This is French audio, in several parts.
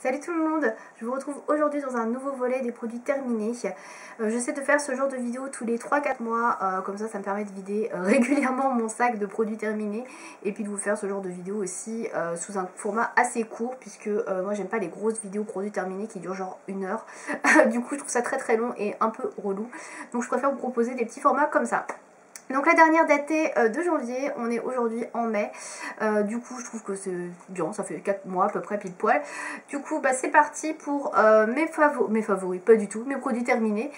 Salut tout le monde, je vous retrouve aujourd'hui dans un nouveau volet des produits terminés. J'essaie de faire ce genre de vidéo tous les 3-4 mois, comme ça me permet de vider régulièrement mon sac de produits terminés et puis de vous faire ce genre de vidéo aussi sous un format assez court puisque moi j'aime pas les grosses vidéos produits terminés qui durent genre 1 heure. Du coup je trouve ça très long et un peu relou, donc je préfère vous proposer des petits formats comme ça. Donc la dernière datée de janvier, on est aujourd'hui en mai, du coup je trouve que c'est bien, ça fait 4 mois à peu près pile poil. Du coup bah, c'est parti pour mes favoris, pas du tout, mes produits terminés.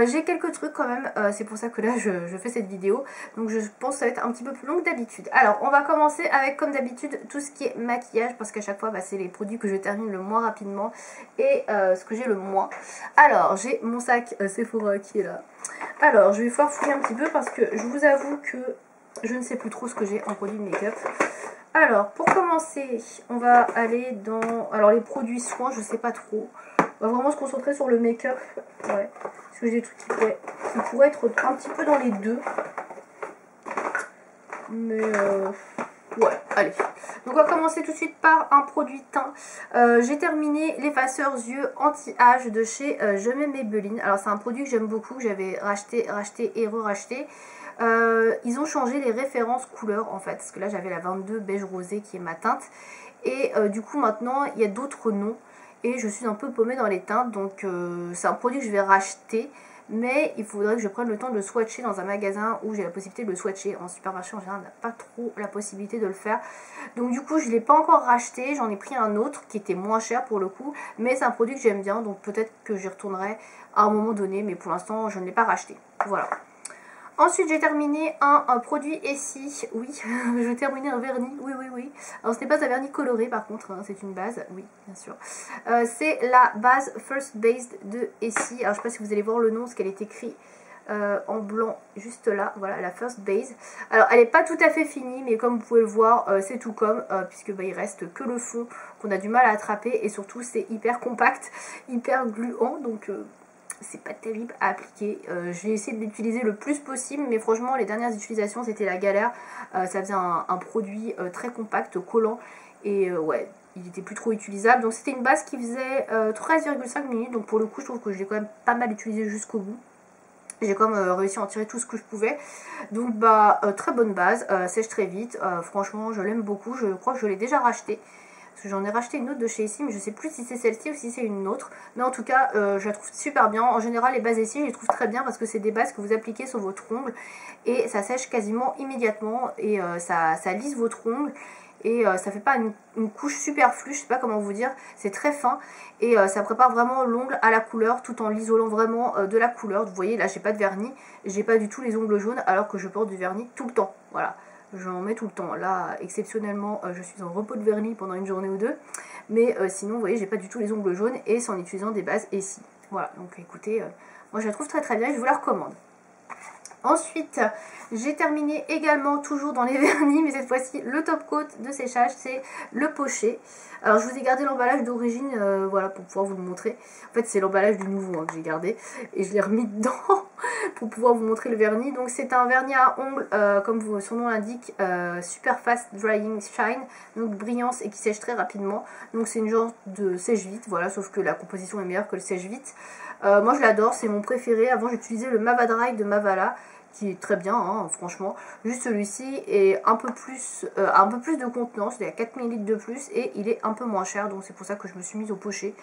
J'ai quelques trucs quand même, c'est pour ça que là je fais cette vidéo, donc je pense que ça va être un petit peu plus long que d'habitude. Alors on va commencer avec comme d'habitude tout ce qui est maquillage, parce qu'à chaque fois bah, c'est les produits que je termine le moins rapidement et ce que j'ai le moins. Alors j'ai mon sac Sephora qui est là. Alors, je vais pouvoir fouiller un petit peu parce que je vous avoue que je ne sais plus trop ce que j'ai en produit de make-up. Alors, pour commencer, on va aller dans... Alors, les produits soins, je sais pas trop. On va vraiment se concentrer sur le make-up. Ouais, parce que j'ai des trucs qui pourraient être un petit peu dans les deux. Mais... ouais, allez. Donc on va commencer tout de suite par un produit teint. J'ai terminé l'effaceur yeux anti-âge de chez Je m'aime Maybelline. Alors c'est un produit que j'aime beaucoup, que j'avais racheté et re-racheté. Ils ont changé les références couleurs en fait, parce que là j'avais la 22 beige rosé qui est ma teinte. Et du coup maintenant il y a d'autres noms et je suis un peu paumée dans les teintes. Donc c'est un produit que je vais racheter. Mais il faudrait que je prenne le temps de le swatcher dans un magasin où j'ai la possibilité de le swatcher. En supermarché en général on n'a pas trop la possibilité de le faire. Donc du coup je ne l'ai pas encore racheté, j'en ai pris un autre qui était moins cher pour le coup. Mais c'est un produit que j'aime bien, donc peut-être que j'y retournerai à un moment donné. Mais pour l'instant je ne l'ai pas racheté. Voilà. Ensuite j'ai terminé un produit Essie, oui, je vais terminer un vernis, oui. Alors ce n'est pas un vernis coloré par contre, hein, c'est une base, oui bien sûr. C'est la base First Base de Essie, alors je ne sais pas si vous allez voir le nom, parce qu'elle est écrite en blanc juste là, voilà la First Base. Alors elle n'est pas tout à fait finie, mais comme vous pouvez le voir, c'est tout comme, puisque bah, il reste que le fond qu'on a du mal à attraper, et surtout c'est hyper compact, hyper gluant, donc... c'est pas terrible à appliquer. J'ai essayé de l'utiliser le plus possible, mais franchement les dernières utilisations c'était la galère. Ça faisait un produit très compact, collant, et ouais, il était plus trop utilisable. Donc c'était une base qui faisait 13,5 minutes, donc pour le coup je trouve que je l'ai quand même pas mal utilisé jusqu'au bout. J'ai quand même réussi à en tirer tout ce que je pouvais. Donc bah très bonne base, sèche très vite, franchement je l'aime beaucoup, je crois que je l'ai déjà racheté. Parce que j'en ai racheté une autre de chez Essie, mais je sais plus si c'est celle-ci ou si c'est une autre. Mais en tout cas, je la trouve super bien. En général, les bases Essie, je les trouve très bien parce que c'est des bases que vous appliquez sur votre ongle. Et ça sèche quasiment immédiatement. Et ça lisse votre ongle. Et ça fait pas une couche superflue, je sais pas comment vous dire. C'est très fin. Et ça prépare vraiment l'ongle à la couleur tout en l'isolant vraiment de la couleur. Vous voyez, là, j'ai pas de vernis. J'ai pas du tout les ongles jaunes alors que je porte du vernis tout le temps. Voilà. J'en mets tout le temps. Là, exceptionnellement, je suis en repos de vernis pendant une journée ou deux. Mais sinon, vous voyez, j'ai pas du tout les ongles jaunes et c'est en utilisant des bases Essie. Voilà, donc écoutez, moi je la trouve très bien et je vous la recommande. Ensuite, j'ai terminé également toujours dans les vernis, mais cette fois-ci le top coat de séchage, c'est le Pochet. Alors je vous ai gardé l'emballage d'origine, voilà, pour pouvoir vous le montrer. En fait c'est l'emballage du nouveau hein, que j'ai gardé et je l'ai remis dedans pour pouvoir vous montrer le vernis. Donc c'est un vernis à ongles, comme son nom l'indique, super fast drying shine, donc brillance et qui sèche très rapidement. Donc c'est une genre de sèche-vite, voilà, sauf que la composition est meilleure que le sèche-vite. Moi je l'adore, c'est mon préféré. Avant j'utilisais le Mava Dry de Mavala, qui est très bien, hein, franchement. Juste celui-ci est un peu plus de contenance, il a 4 ml de plus et il est un peu moins cher, donc c'est pour ça que je me suis mise au Pochet.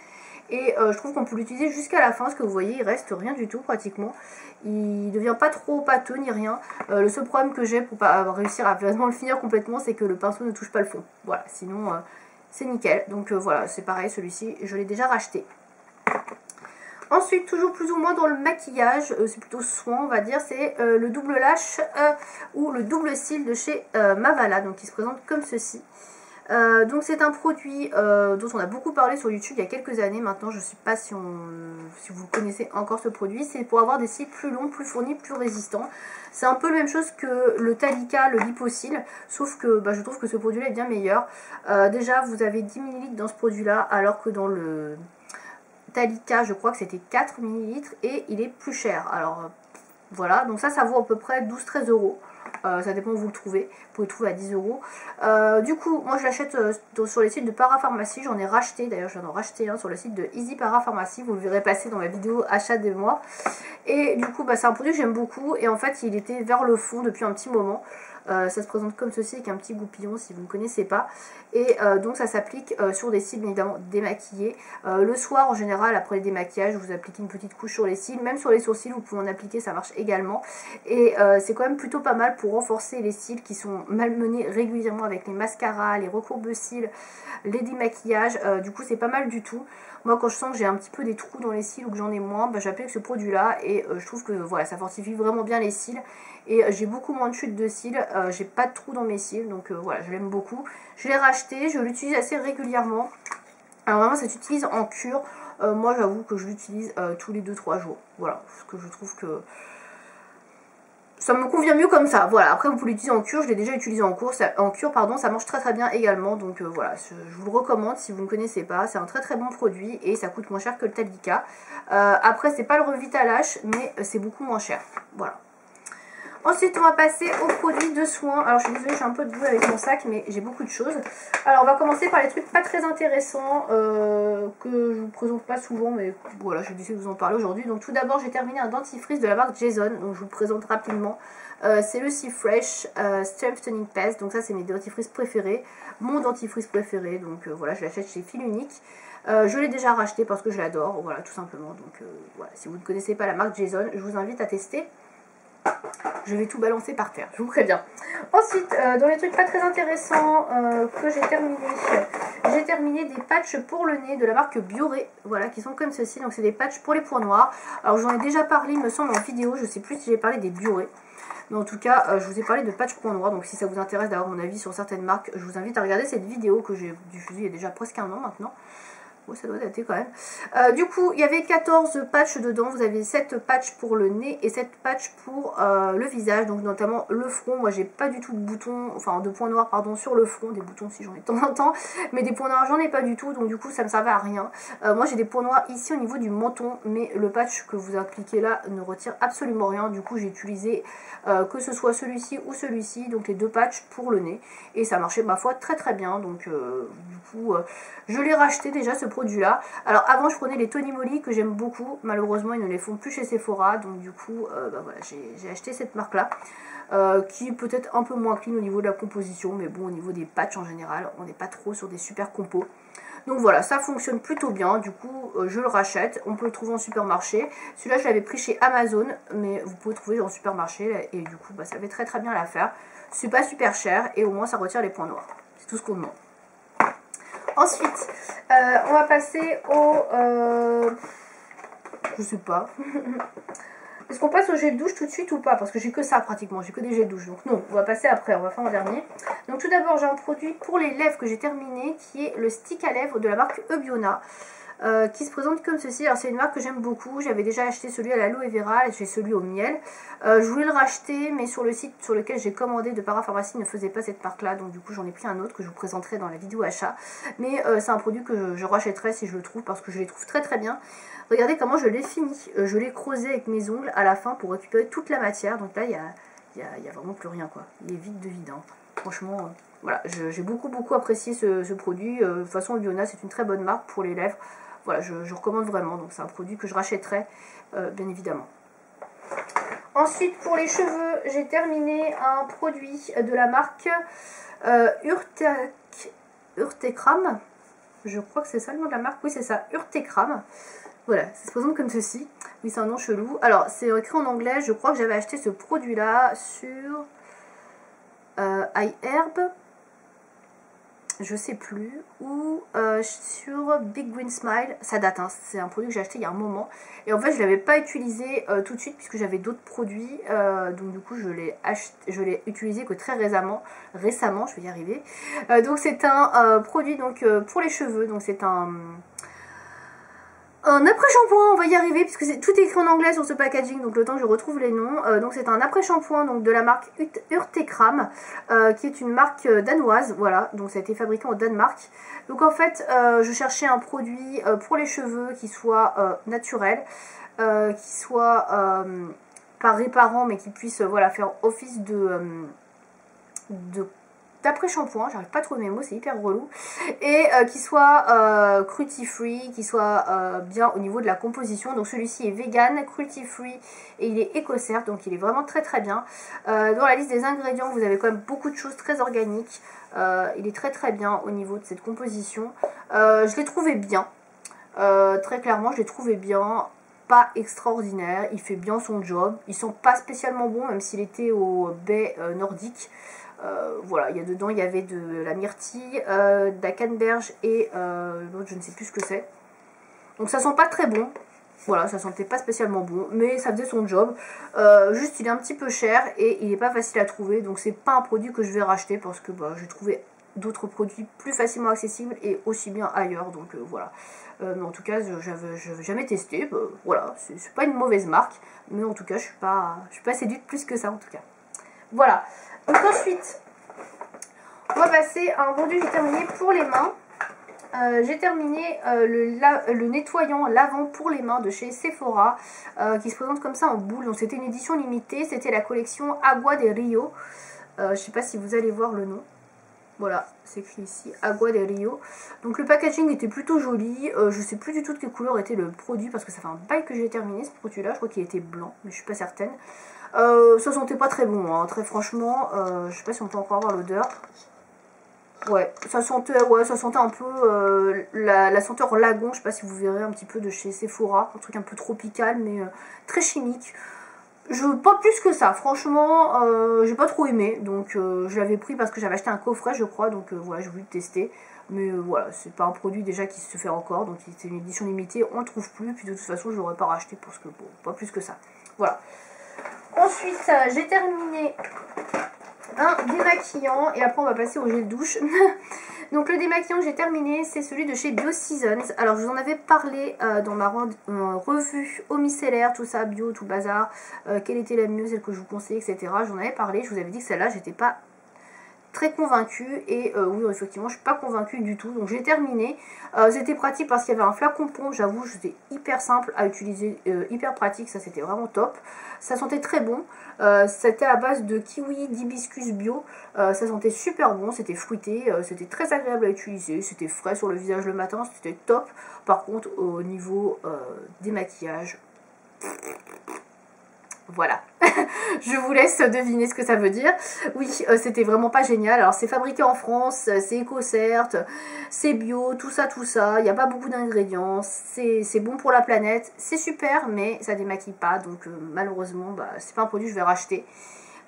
Et je trouve qu'on peut l'utiliser jusqu'à la fin, parce que vous voyez, il reste rien du tout pratiquement. Il ne devient pas trop pâteux ni rien. Le seul problème que j'ai pour pas réussir à vraiment le finir complètement, c'est que le pinceau ne touche pas le fond. Voilà, sinon c'est nickel. Donc voilà, c'est pareil, celui-ci, je l'ai déjà racheté. Ensuite, toujours plus ou moins dans le maquillage, c'est plutôt soin on va dire, c'est le double lash ou le double cils de chez Mavala, donc qui se présente comme ceci. Donc c'est un produit dont on a beaucoup parlé sur YouTube il y a quelques années maintenant, je ne sais pas si vous connaissez encore ce produit. C'est pour avoir des cils plus longs, plus fournis, plus résistants. C'est un peu la même chose que le Talika, le Lipocil, sauf que bah, je trouve que ce produit là est bien meilleur. Déjà vous avez 10 ml dans ce produit là, alors que dans le Talika je crois que c'était 4 ml et il est plus cher. Alors voilà, donc ça vaut à peu près 12-13 €. ça dépend où vous le trouvez, vous pouvez le trouver à 10 euros. Du coup, moi je l'achète sur les sites de Parapharmacie, j'en ai racheté, d'ailleurs j'en ai racheté un sur le site de Easy Parapharmacie, vous le verrez passer dans ma vidéo achat des mois. Et du coup, c'est un produit que j'aime beaucoup, et en fait il était vers le fond depuis un petit moment. Ça se présente comme ceci avec un petit goupillon si vous ne connaissez pas, et donc ça s'applique sur des cils bien évidemment démaquillés. Le soir en général après le démaquillage vous appliquez une petite couche sur les cils, même sur les sourcils vous pouvez en appliquer, ça marche également, et c'est quand même plutôt pas mal pour renforcer les cils qui sont malmenés régulièrement avec les mascaras, les recourbe-cils, les démaquillages. Du coup c'est pas mal du tout. Moi quand je sens que j'ai un petit peu des trous dans les cils ou que j'en ai moins, j'applique ce produit là, et je trouve que voilà, ça fortifie vraiment bien les cils, et j'ai beaucoup moins de chute de cils, j'ai pas de trous dans mes cils, donc voilà, je l'aime beaucoup. Je l'ai racheté, je l'utilise assez régulièrement. Alors vraiment ça s'utilise en cure, moi j'avoue que je l'utilise tous les 2-3 jours, voilà, parce que je trouve que ça me convient mieux comme ça. Voilà, après vous pouvez l'utiliser en cure, je l'ai déjà utilisé en cure, pardon, ça marche très très bien également, donc voilà, je vous le recommande si vous ne connaissez pas, c'est un très très bon produit et ça coûte moins cher que le Talika. Après c'est pas le Revitalash, mais c'est beaucoup moins cher, voilà. Ensuite on va passer aux produits de soins. Alors je suis désolée, j'ai un peu de boule avec mon sac, mais j'ai beaucoup de choses. Alors on va commencer par les trucs pas très intéressants, que je vous présente pas souvent, mais voilà, j'ai décidé de vous en parler aujourd'hui. Donc tout d'abord j'ai terminé un dentifrice de la marque Jason, donc je vous le présente rapidement. C'est le Sea Fresh Strengthening Paste, donc ça c'est mes dentifrices préférés, mon dentifrice préféré, donc voilà, je l'achète chez Fil Unique. Je l'ai déjà racheté parce que je l'adore, voilà, tout simplement. Donc voilà, si vous ne connaissez pas la marque Jason, je vous invite à tester. Je vais tout balancer par terre, je vous préviens. Ensuite, dans les trucs pas très intéressants que j'ai terminé des patchs pour le nez de la marque Bioré, voilà, qui sont comme ceci. Donc c'est des patchs pour les points noirs. Alors j'en ai déjà parlé, il me semble, en vidéo, je sais plus si j'ai parlé des Bioré. Mais en tout cas, je vous ai parlé de patchs points noirs, donc si ça vous intéresse d'avoir mon avis sur certaines marques, je vous invite à regarder cette vidéo que j'ai diffusée il y a déjà presque un an maintenant. Ouais, ça doit dater quand même. Du coup, il y avait 14 patchs dedans. Vous avez 7 patchs pour le nez et 7 patchs pour le visage. Donc notamment le front. Moi, j'ai pas du tout de boutons, enfin de points noirs, pardon, sur le front. Des boutons si j'en ai de temps en temps. Mais des points noirs, j'en ai pas du tout. Donc du coup, ça me servait à rien. Moi, j'ai des points noirs ici au niveau du menton. Mais le patch que vous appliquez là ne retire absolument rien. Du coup, j'ai utilisé que ce soit celui-ci ou celui-ci. Donc les deux patchs pour le nez. Et ça marchait, ma foi, très très bien. Donc du coup, je l'ai racheté déjà ce produit là. Alors avant je prenais les Tony Moly que j'aime beaucoup, malheureusement ils ne les font plus chez Sephora, donc du coup voilà, j'ai acheté cette marque là, qui est peut-être un peu moins clean au niveau de la composition, mais bon, au niveau des patchs en général on n'est pas trop sur des super compos. Donc voilà, ça fonctionne plutôt bien, du coup je le rachète, on peut le trouver en supermarché. Celui-là je l'avais pris chez Amazon, mais vous pouvez le trouver en supermarché, et du coup ça fait très très bien l'affaire. C'est pas super cher et au moins ça retire les points noirs, c'est tout ce qu'on demande. Ensuite, on va passer au... je sais pas. Est-ce qu'on passe au gel de douche tout de suite ou pas? Parce que j'ai que ça pratiquement, j'ai que des gels de douche. Donc non, on va passer après, on va faire en dernier. Donc tout d'abord, j'ai un produit pour les lèvres que j'ai terminé, qui est le stick à lèvres de la marque Ebiona. Qui se présente comme ceci. Alors c'est une marque que j'aime beaucoup, j'avais déjà acheté celui à l'aloe vera et j'ai celui au miel. Je voulais le racheter, mais sur le site sur lequel j'ai commandé de Parapharmacie ne faisait pas cette marque là, donc du coup j'en ai pris un autre que je vous présenterai dans la vidéo achat. Mais c'est un produit que je rachèterai si je le trouve, parce que je les trouve très très bien. Regardez comment je l'ai fini, je l'ai creusé avec mes ongles à la fin pour récupérer toute la matière. Donc là il y a vraiment plus rien quoi, il est vide de vide hein. Franchement voilà, j'ai beaucoup apprécié ce produit. De toute façon Ebiona c'est une très bonne marque pour les lèvres. Voilà, je recommande vraiment, donc c'est un produit que je rachèterai, bien évidemment. Ensuite, pour les cheveux, j'ai terminé un produit de la marque Urtekram. Je crois que c'est ça le nom de la marque, oui c'est ça, Urtekram. Voilà, ça se présente comme ceci. Oui, c'est un nom chelou. Alors, c'est écrit en anglais, je crois que j'avais acheté ce produit-là sur iHerb. Je sais plus, ou sur Big Green Smile, ça date, hein, c'est un produit que j'ai acheté il y a un moment, et en fait je ne l'avais pas utilisé tout de suite puisque j'avais d'autres produits, donc du coup je l'ai utilisé que très récemment, je vais y arriver. Donc c'est un produit donc, pour les cheveux, donc c'est un après-shampoing, on va y arriver puisque c'est tout écrit en anglais sur ce packaging, donc le temps que je retrouve les noms. Donc c'est un après-shampoing donc de la marque Urtekram, qui est une marque danoise, voilà, donc ça a été fabriqué en Danemark. Donc en fait, je cherchais un produit pour les cheveux qui soit naturel, qui soit pas réparant, mais qui puisse voilà, faire office d'après-shampoing, j'arrive pas à trouver mes mots, c'est hyper relou, et qui soit cruelty free, qui soit bien au niveau de la composition. Donc celui-ci est vegan, cruelty free et il est éco-cerf, donc il est vraiment très très bien. Dans la liste des ingrédients, vous avez quand même beaucoup de choses très organiques. Il est très très bien au niveau de cette composition. Je l'ai trouvé bien, très clairement je l'ai trouvé bien. Pas extraordinaire, il fait bien son job, ils sont pas spécialement bons même s'il était au baie nordique. Voilà, dedans il y avait de la myrtille, de la canneberge et l'autre je ne sais plus ce que c'est. Donc ça sent pas très bon, voilà, ça sentait pas spécialement bon, mais ça faisait son job. Juste il est un petit peu cher et il est pas facile à trouver, donc c'est pas un produit que je vais racheter parce que bah, j'ai trouvé d'autres produits plus facilement accessibles et aussi bien ailleurs, donc voilà. Mais en tout cas, j'avais jamais testé, bah, voilà, c'est pas une mauvaise marque, mais en tout cas, je suis pas séduite plus que ça en tout cas. Voilà. Donc ensuite, on va passer à un produit que j'ai terminé pour les mains. J'ai terminé le nettoyant lavant pour les mains de chez Sephora, qui se présente comme ça en boule. Donc c'était une édition limitée, c'était la collection Agua de Rio. Je sais pas si vous allez voir le nom. Voilà, c'est écrit ici, Agua de Rio. Donc le packaging était plutôt joli. Je sais plus du tout de quelle couleur était le produit parce que ça fait un bail que j'ai terminé ce produit-là. Je crois qu'il était blanc, mais je suis pas certaine. Ça sentait pas très bon, hein, très franchement. Je sais pas si on peut encore avoir l'odeur. Ouais, ça sentait un peu la senteur lagon. Je sais pas si vous verrez un petit peu de chez Sephora. Un truc un peu tropical, mais très chimique. Pas plus que ça, franchement, j'ai pas trop aimé, donc je l'avais pris parce que j'avais acheté un coffret je crois, donc voilà, j'ai voulu tester, mais voilà, c'est pas un produit déjà qui se fait encore, donc c'est une édition limitée, on le trouve plus, puis de toute façon je l'aurais pas racheté parce que bon, pas plus que ça, voilà. Ensuite, j'ai terminé un démaquillant, et après on va passer au gel douche. Donc le démaquillant que j'ai terminé, c'est celui de chez Bio Seasons. Alors je vous en avais parlé dans ma revue au micellaire, tout ça, bio, tout bazar, quelle était la mieux, celle que je vous conseillais, etc. J'en avais parlé, je vous avais dit que celle-là, j'étais pas très convaincue, et oui, effectivement je suis pas convaincue du tout, donc j'ai terminé. C'était pratique parce qu'il y avait un flacon pompe, j'avoue, c'était hyper simple à utiliser, hyper pratique, ça c'était vraiment top. Ça sentait très bon, c'était à base de kiwi d'hibiscus bio, ça sentait super bon, c'était fruité, c'était très agréable à utiliser, c'était frais sur le visage le matin, c'était top. Par contre au niveau des maquillages, voilà. Je vous laisse deviner ce que ça veut dire. Oui, c'était vraiment pas génial. Alors c'est fabriqué en France, c'est éco-certes, c'est bio, tout ça, tout ça. Il n'y a pas beaucoup d'ingrédients, c'est bon pour la planète, c'est super, mais ça démaquille pas. Donc malheureusement, bah, c'est pas un produit que je vais racheter.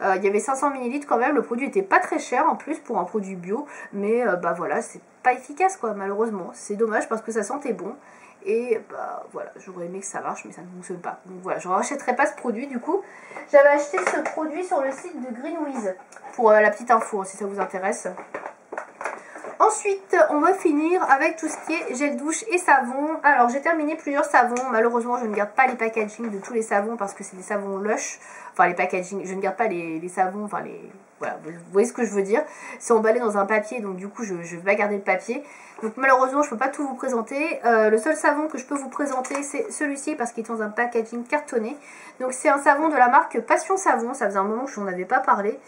Il y avait 500 ml quand même, le produit était pas très cher en plus pour un produit bio, mais bah voilà, c'est pas efficace quoi, malheureusement. C'est dommage parce que ça sentait bon. Et bah voilà, j'aurais aimé que ça marche, mais ça ne fonctionne pas. Donc voilà, je ne rachèterai pas ce produit du coup. J'avais acheté ce produit sur le site de Greenwiz, pour la petite info, si ça vous intéresse. Ensuite, on va finir avec tout ce qui est gel douche et savon. Alors, j'ai terminé plusieurs savons. Malheureusement, je ne garde pas les packaging de tous les savons parce que c'est des savons Lush. Enfin, les packaging, je ne garde pas les savons, enfin les... Voilà, vous voyez ce que je veux dire. C'est emballé dans un papier, donc du coup, je vais pas garder le papier. Donc malheureusement, je ne peux pas tout vous présenter. Le seul savon que je peux vous présenter, c'est celui-ci parce qu'il est dans un packaging cartonné. Donc c'est un savon de la marque Passion Savon. Ça faisait un moment que je n'en avais pas parlé.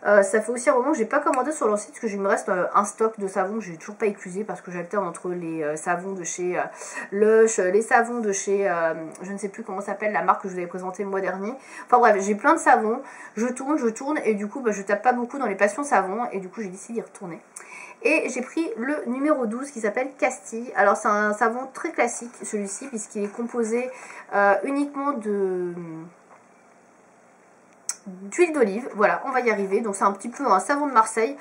Ça fait aussi un moment que j'ai pas commandé sur leur site parce que il me reste un stock de savons que j'ai toujours pas éclusé parce que j'alterne entre les savons de chez Lush, les savons de chez je ne sais plus comment s'appelle la marque que je vous avais présentée le mois dernier. Enfin bref, j'ai plein de savons, je tourne et du coup bah, je tape pas beaucoup dans les passions savons et du coup j'ai décidé d'y retourner. Et j'ai pris le numéro 12 qui s'appelle Castille. Alors c'est un savon très classique celui-ci puisqu'il est composé uniquement d'huile d'olive, voilà, on va y arriver. Donc c'est un petit peu un savon de Marseille,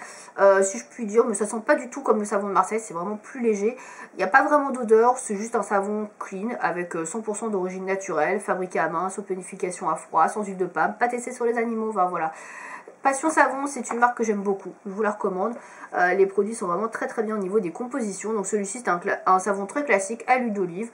si je puis dire, mais ça sent pas du tout comme le savon de Marseille, c'est vraiment plus léger. Il n'y a pas vraiment d'odeur, c'est juste un savon clean, avec 100% d'origine naturelle, fabriqué à main, sans panification à froid, sans huile de palme, pas testé sur les animaux, enfin, voilà. Passion Savon, c'est une marque que j'aime beaucoup, je vous la recommande. Les produits sont vraiment très très bien au niveau des compositions. Donc celui-ci c'est un savon très classique à l'huile d'olive,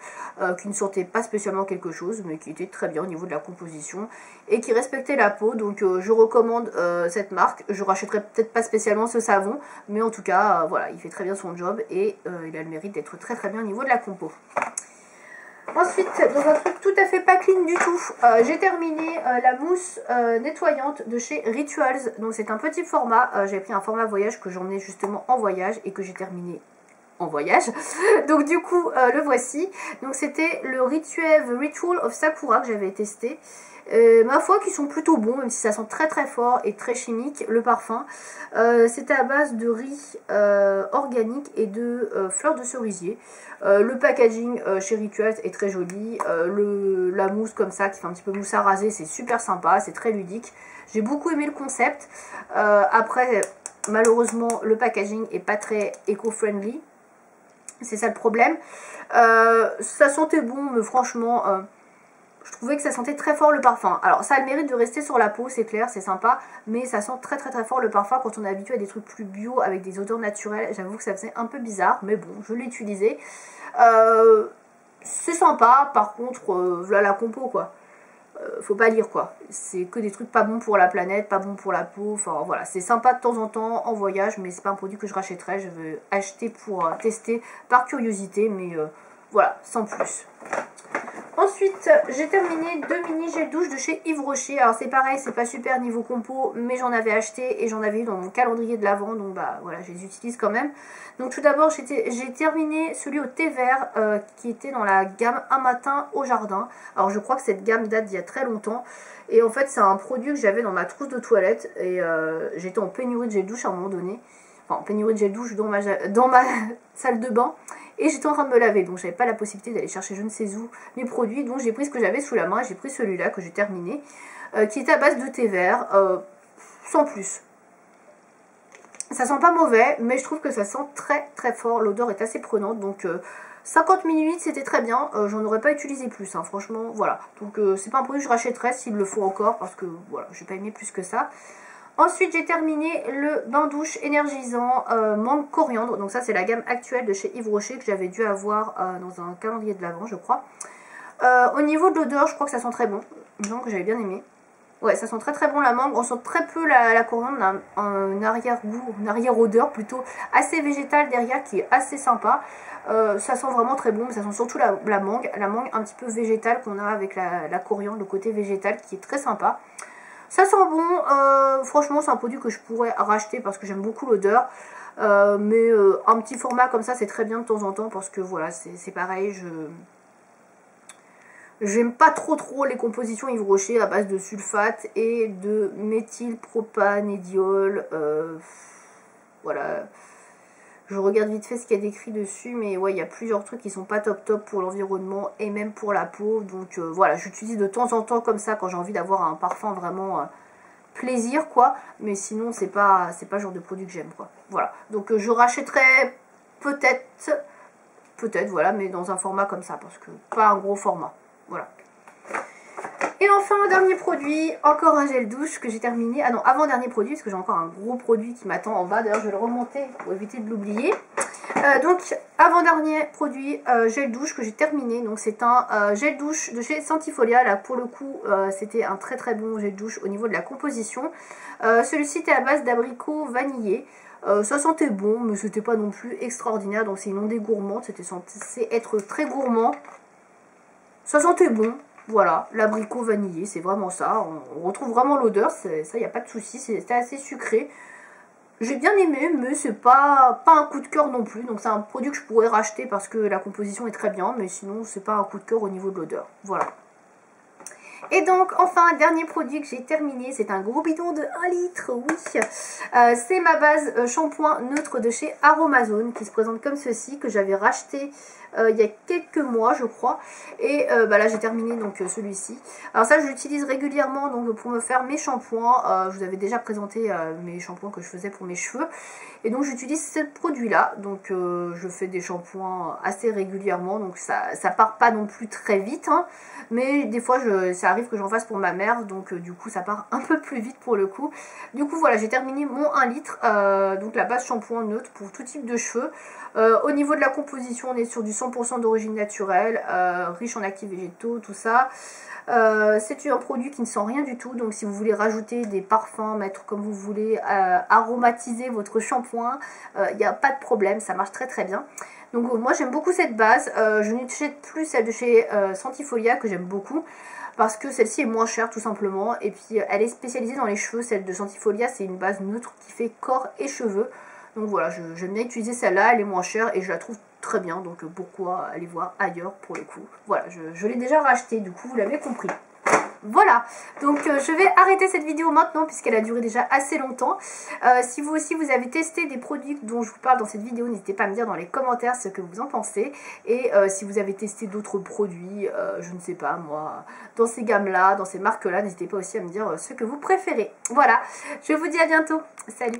qui ne sentait pas spécialement quelque chose, mais qui était très bien au niveau de la composition et qui respectait la peau. Donc je recommande cette marque. Je rachèterai peut-être pas spécialement ce savon, mais en tout cas voilà, il fait très bien son job et il a le mérite d'être très très bien au niveau de la compo. Ensuite, dans un truc tout à fait pas clean du tout, j'ai terminé la mousse nettoyante de chez Rituals. Donc c'est un petit format, j'ai pris un format voyage que j'emmenais justement en voyage et que j'ai terminé en voyage. Donc du coup, le voici. Donc c'était le Ritual of Sakura que j'avais testé. Ma foi, qui sont plutôt bons, même si ça sent très très fort et très chimique, le parfum. C'était à base de riz organique et de fleurs de cerisier. Le packaging chez Rituals est très joli. La mousse comme ça, qui fait un petit peu mousse à raser, c'est super sympa, c'est très ludique. J'ai beaucoup aimé le concept. Après, malheureusement, le packaging est pas très éco-friendly. C'est ça le problème. Ça sentait bon, mais franchement, je trouvais que ça sentait très fort le parfum. Alors ça a le mérite de rester sur la peau, c'est clair, c'est sympa, mais ça sent très très très fort le parfum quand on est habitué à des trucs plus bio avec des odeurs naturelles. J'avoue que ça faisait un peu bizarre, mais bon, je l'ai utilisé. C'est sympa, par contre, voilà la compo quoi. Faut pas lire quoi, c'est que des trucs pas bons pour la planète, pas bons pour la peau, enfin voilà, c'est sympa de temps en temps en voyage, mais c'est pas un produit que je rachèterais, je veux acheter pour tester par curiosité, mais voilà, sans plus. Ensuite, j'ai terminé 2 mini gel douche de chez Yves Rocher. Alors c'est pareil, c'est pas super niveau compo, mais j'en avais acheté et j'en avais eu dans mon calendrier de l'Avent, donc bah voilà, je les utilise quand même. Donc tout d'abord, j'ai terminé celui au thé vert qui était dans la gamme Un matin au jardin. Alors je crois que cette gamme date d'il y a très longtemps. Et en fait, c'est un produit que j'avais dans ma trousse de toilette et j'étais en pénurie de gel douche à un moment donné. Enfin, en pénurie de gel douche dans ma salle de bain. Et j'étais en train de me laver, donc j'avais pas la possibilité d'aller chercher je ne sais où mes produits. Donc j'ai pris ce que j'avais sous la main et j'ai pris celui-là que j'ai terminé, qui est à base de thé vert, sans plus. Ça sent pas mauvais, mais je trouve que ça sent très très fort. L'odeur est assez prenante, donc 50 ml c'était très bien. J'en aurais pas utilisé plus, hein, franchement, voilà. Donc c'est pas un produit que je rachèterais s'il le faut encore, parce que voilà, j'ai pas aimé plus que ça. Ensuite, j'ai terminé le bain douche énergisant mangue coriandre. Donc ça, c'est la gamme actuelle de chez Yves Rocher que j'avais dû avoir dans un calendrier de l'Avent, je crois. Au niveau de l'odeur, je crois que ça sent très bon. Donc j'avais bien aimé. Ouais, ça sent très très bon la mangue. On sent très peu la coriandre, on a un arrière-goût, une arrière-odeur plutôt assez végétale derrière qui est assez sympa. Ça sent vraiment très bon, mais ça sent surtout la mangue un petit peu végétale qu'on a avec la coriandre, le côté végétal qui est très sympa. Ça sent bon, franchement c'est un produit que je pourrais racheter parce que j'aime beaucoup l'odeur. Mais un petit format comme ça c'est très bien de temps en temps parce que voilà, c'est pareil, j'aime pas trop les compositions Yves Rocher à base de sulfate et de méthylpropanédiol. Voilà. Je regarde vite fait ce qu'il y a décrit dessus, mais ouais, il y a plusieurs trucs qui sont pas top pour l'environnement et même pour la peau. Donc voilà, j'utilise de temps en temps comme ça quand j'ai envie d'avoir un parfum vraiment plaisir, quoi. Mais sinon, c'est pas le genre de produit que j'aime, quoi. Voilà, donc je rachèterai peut-être, voilà, mais dans un format comme ça, parce que pas un gros format. Voilà. Et enfin, dernier produit, encore un gel douche que j'ai terminé. Ah non, avant-dernier produit, parce que j'ai encore un gros produit qui m'attend en bas. D'ailleurs, je vais le remonter pour éviter de l'oublier. Donc, avant-dernier produit, gel douche que j'ai terminé. Donc, c'est un gel douche de chez Sentifolia. Là, pour le coup, c'était un très très bon gel douche au niveau de la composition. Celui-ci était à base d'abricot vanillé. Ça sentait bon, mais c'était pas non plus extraordinaire. Donc, c'est une ondée gourmande. C'était censé être très gourmand. Ça sentait bon. Voilà, l'abricot vanillé, c'est vraiment ça. On retrouve vraiment l'odeur, ça, il n'y a pas de souci. C'était assez sucré. J'ai bien aimé, mais c'est pas un coup de cœur non plus. Donc c'est un produit que je pourrais racheter parce que la composition est très bien. Mais sinon, c'est pas un coup de cœur au niveau de l'odeur. Voilà. Et donc, enfin, dernier produit que j'ai terminé, c'est un gros bidon de 1 litre, oui. C'est ma base shampoing neutre de chez Aromazone, qui se présente comme ceci, que j'avais racheté il y a quelques mois, je crois. Et bah là, j'ai terminé donc celui-ci. Alors ça, je l'utilise régulièrement donc pour me faire mes shampoings. Je vous avais déjà présenté mes shampoings que je faisais pour mes cheveux. Et donc, j'utilise ce produit-là. Donc, je fais des shampoings assez régulièrement. Donc, ça part pas non plus très vite, hein. Mais des fois, ça arrive que j'en fasse pour ma mère. Donc, du coup, ça part un peu plus vite pour le coup. Du coup, voilà, j'ai terminé mon 1 litre. Donc, la base shampoing neutre pour tout type de cheveux. Au niveau de la composition, on est sur du 100% d'origine naturelle. Riche en actifs végétaux, tout ça. C'est un produit qui ne sent rien du tout, donc si vous voulez rajouter des parfums, mettre comme vous voulez, aromatiser votre shampoing, il n'y a pas de problème, ça marche très très bien. Donc moi j'aime beaucoup cette base. Je n'achète plus celle de chez Santifolia que j'aime beaucoup. Parce que celle-ci est moins chère tout simplement. Et puis elle est spécialisée dans les cheveux. Celle de Santifolia c'est une base neutre qui fait corps et cheveux. Donc voilà, j'aime bien utiliser celle-là. Elle est moins chère et je la trouve très bien. Donc pourquoi aller voir ailleurs pour le coup. Voilà, je l'ai déjà racheté du coup, vous l'avez compris. Voilà, donc je vais arrêter cette vidéo maintenant puisqu'elle a duré déjà assez longtemps. Si vous aussi vous avez testé des produits dont je vous parle dans cette vidéo, n'hésitez pas à me dire dans les commentaires ce que vous en pensez. Et si vous avez testé d'autres produits, je ne sais pas moi, dans ces gammes-là, dans ces marques-là, n'hésitez pas aussi à me dire ce que vous préférez. Voilà, je vous dis à bientôt, salut!